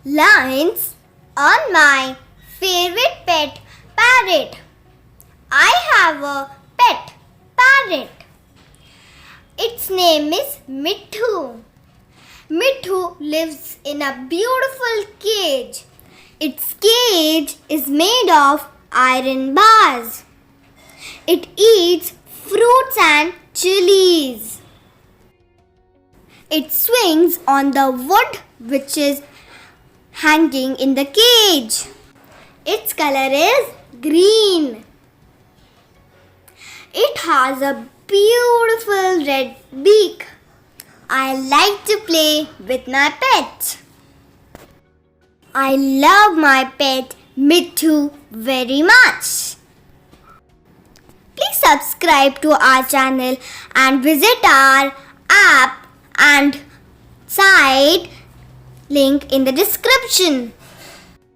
Lines on my favorite pet, Parrot. I have a pet, Parrot. Its name is Mithu. Mithu lives in a beautiful cage. Its cage is made of iron bars. It eats fruits and chillies. It swings on the wood which is hanging in the cage. Its color is green. It has a beautiful red beak. I like to play with my pet. I love my pet Mithu very much. Please subscribe to our channel and visit our app and site link in the description.